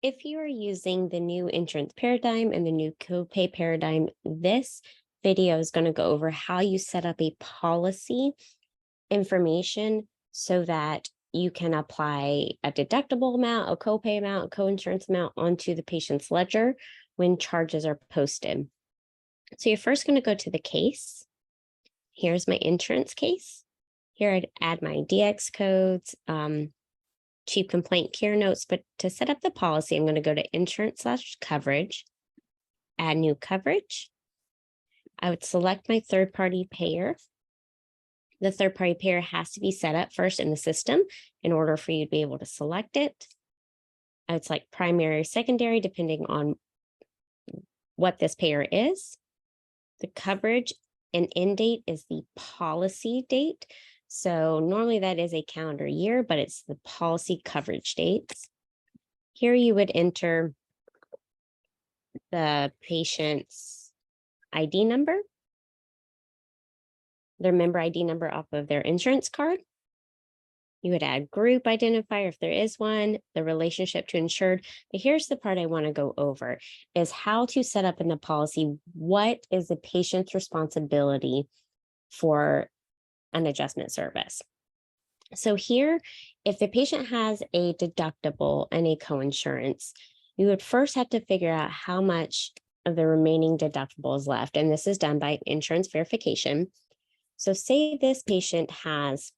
If you are using the new insurance paradigm and the new copay paradigm, this video is going to go over how you set up a policy information so that you can apply a deductible amount, a copay amount, a coinsurance amount onto the patient's ledger when charges are posted. So you're first going to go to the case. Here's my insurance case. Here I'd add my DX codes, chief complaint care notes, but to set up the policy, I'm going to go to insurance/coverage, add new coverage. I would select my third-party payer. The third-party payer has to be set up first in the system in order for you to be able to select it. I would select primary or secondary, depending on what this payer is. The coverage and end date is the policy date. So normally that is a calendar year, but it's the policy coverage dates. Here you would enter the patient's ID number, their member ID number off of their insurance card. You would add group identifier if there is one, the relationship to insured. But here's the part I want to go over is how to set up in the policy what is the patient's responsibility for an adjustment service. So here, if the patient has a deductible and a coinsurance, you would first have to figure out how much of the remaining deductible is left. And this is done by insurance verification. So say this patient has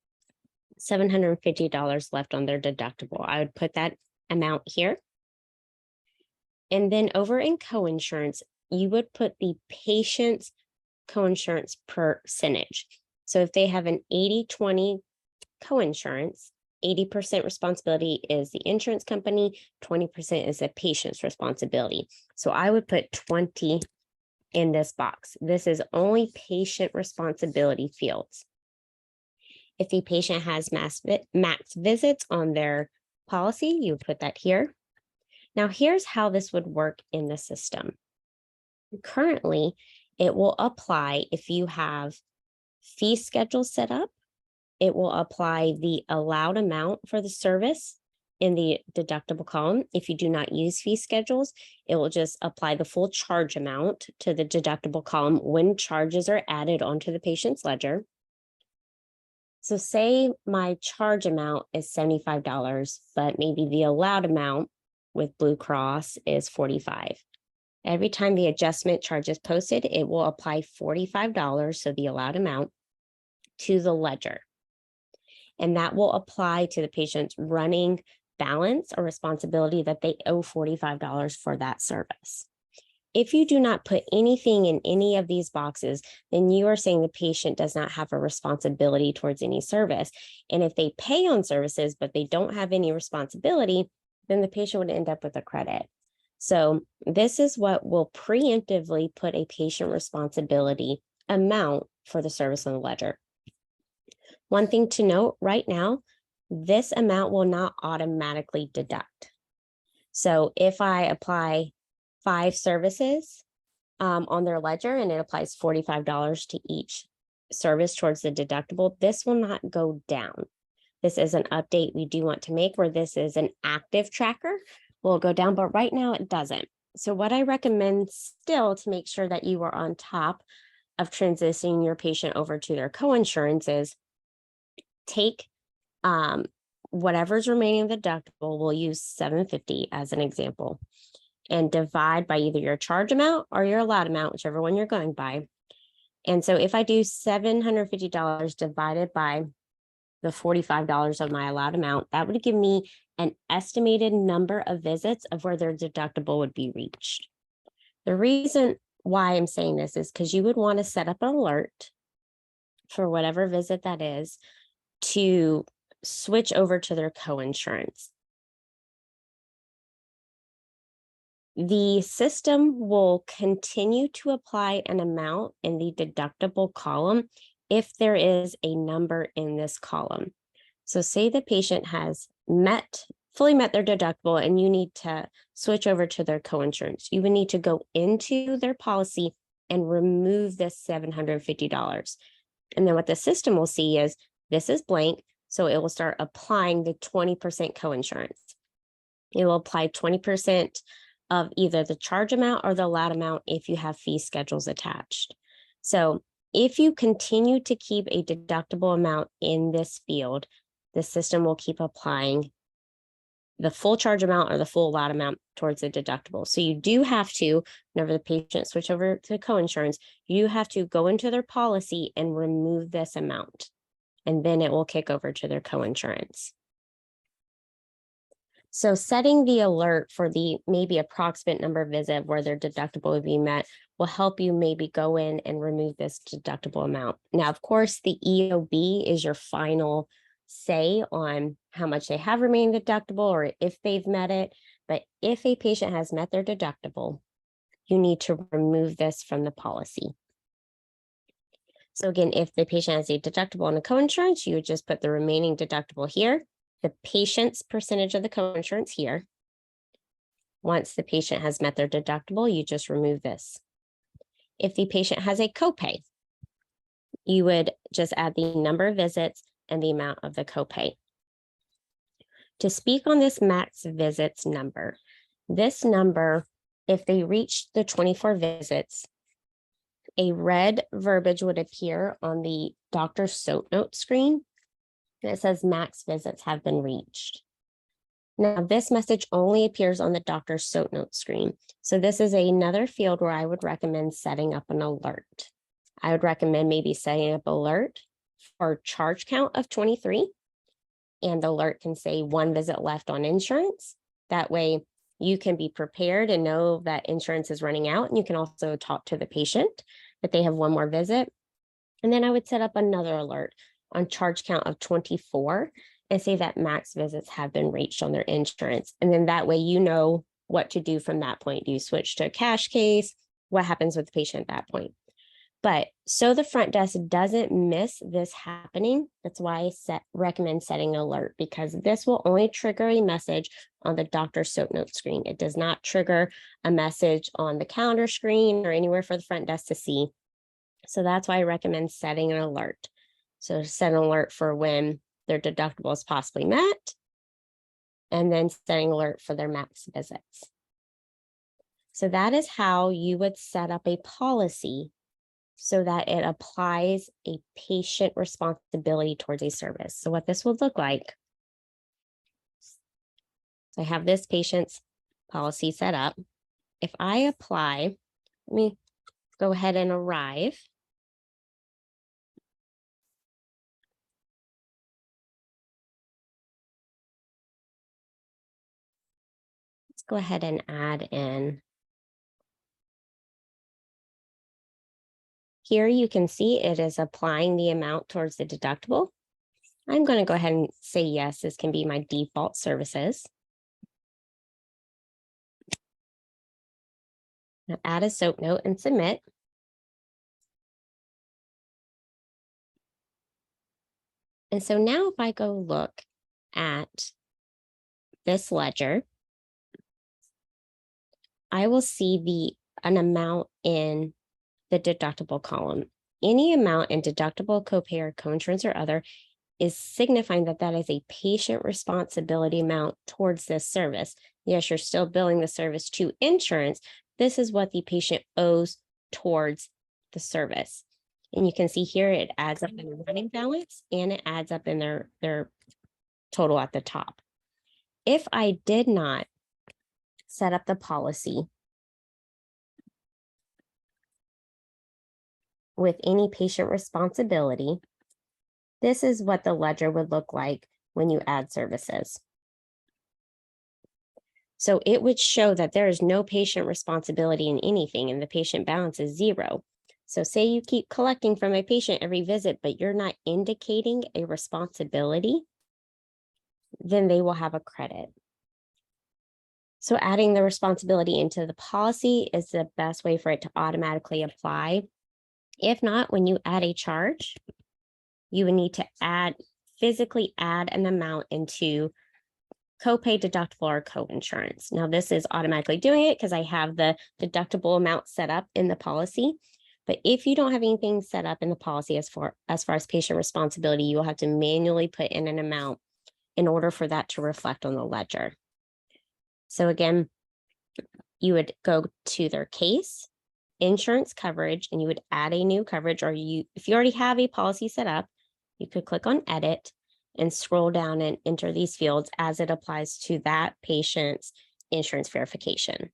$750 left on their deductible. I would put that amount here. And then over in coinsurance, you would put the patient's coinsurance percentage. So if they have an 80-20 coinsurance, 80% responsibility is the insurance company, 20% is the patient's responsibility. So I would put 20 in this box. This is only patient responsibility fields. If the patient has max visits on their policy, you would put that here. Now here's how this would work in the system. Currently, it will apply if you have fee schedule set up. It will apply the allowed amount for the service in the deductible column. If you do not use fee schedules, it will just apply the full charge amount to the deductible column when charges are added onto the patient's ledger. So say my charge amount is $75, but maybe the allowed amount with Blue Cross is $45. Every time the adjustment charge is posted, it will apply $45, so the allowed amount, to the ledger. And that will apply to the patient's running balance or responsibility that they owe $45 for that service. If you do not put anything in any of these boxes, then you are saying the patient does not have a responsibility towards any service. And if they pay on services, but they don't have any responsibility, then the patient would end up with a credit. So this is what will preemptively put a patient responsibility amount for the service on the ledger. One thing to note right now, this amount will not automatically deduct. So if I apply 5 services on their ledger and it applies $45 to each service towards the deductible, this will not go down. This is an update we do want to make where this is an active tracker. Will go down, but right now it doesn't. So what I recommend still to make sure that you are on top of transitioning your patient over to their coinsurance is take whatever's remaining of the deductible, we'll use $750 as an example, and divide by either your charge amount or your allowed amount, whichever one you're going by. And so if I do $750 divided by the $45 of my allowed amount, that would give me an estimated number of visits of where their deductible would be reached. The reason why I'm saying this is because you would want to set up an alert for whatever visit that is to switch over to their coinsurance. The system will continue to apply an amount in the deductible column if there is a number in this column. So say the patient has fully met their deductible and you need to switch over to their coinsurance. You would need to go into their policy and remove this $750. And then what the system will see is this is blank, so it will start applying the 20% coinsurance. It will apply 20% of either the charge amount or the allowed amount if you have fee schedules attached. So if you continue to keep a deductible amount in this field, the system will keep applying the full charge amount or the full allowed amount towards the deductible. So you do have to, whenever the patient switch over to coinsurance, you have to go into their policy and remove this amount, and then it will kick over to their coinsurance. So setting the alert for the maybe approximate number of visit where their deductible would be met will help you maybe go in and remove this deductible amount. Now, of course, the EOB is your final say on how much they have remaining deductible or if they've met it. But if a patient has met their deductible, you need to remove this from the policy. So again, if the patient has a deductible on a coinsurance, you would just put the remaining deductible here, the patient's percentage of the coinsurance here. Once the patient has met their deductible, you just remove this. If the patient has a copay, you would just add the number of visits and the amount of the copay. To speak on this max visits number, this number, if they reach the 24 visits, a red verbiage would appear on the doctor's SOAP note screen. And it says max visits have been reached. Now, this message only appears on the doctor's SOAP note screen. So this is another field where I would recommend setting up an alert. I would recommend maybe setting up alert for charge count of 23. And the alert can say 1 visit left on insurance. That way you can be prepared and know that insurance is running out. And you can also talk to the patient that they have 1 more visit. And then I would set up another alert on charge count of 24 and say that max visits have been reached on their insurance. And then that way you know what to do from that point. Do you switch to a cash case? What happens with the patient at that point? But so the front desk doesn't miss this happening, that's why I recommend setting an alert, because this will only trigger a message on the doctor's SOAP note screen. It does not trigger a message on the calendar screen or anywhere for the front desk to see. So that's why I recommend setting an alert. So set an alert for when their deductible is possibly met, and then setting alert for their max visits. So that is how you would set up a policy so that it applies a patient responsibility towards a service. So what this would look like, so I have this patient's policy set up. If I apply, let me go ahead and arrive. Let's go ahead and add in. Here you can see it is applying the amount towards the deductible. I'm going to go ahead and say yes, this can be my default services. Now add a SOAP note and submit. And so now if I go look at this ledger, I will see an amount in the deductible column. Any amount in deductible, copay, or coinsurance or other is signifying that that is a patient responsibility amount towards this service. Yes, you're still billing the service to insurance. This is what the patient owes towards the service. And you can see here it adds up in the running balance and it adds up in their total at the top. If I did not set up the policy with any patient responsibility, this is what the ledger would look like when you add services. So it would show that there is no patient responsibility in anything and the patient balance is 0. So say you keep collecting from a patient every visit, but you're not indicating a responsibility, then they will have a credit. So adding the responsibility into the policy is the best way for it to automatically apply. If not, when you add a charge, you would need to physically add an amount into copay, deductible, or coinsurance. Now this is automatically doing it because I have the deductible amount set up in the policy. But if you don't have anything set up in the policy as far as patient responsibility, you will have to manually put in an amount in order for that to reflect on the ledger. So again, you would go to their case, insurance coverage, and you would add a new coverage, or if you already have a policy set up, you could click on edit and scroll down and enter these fields as it applies to that patient's insurance verification.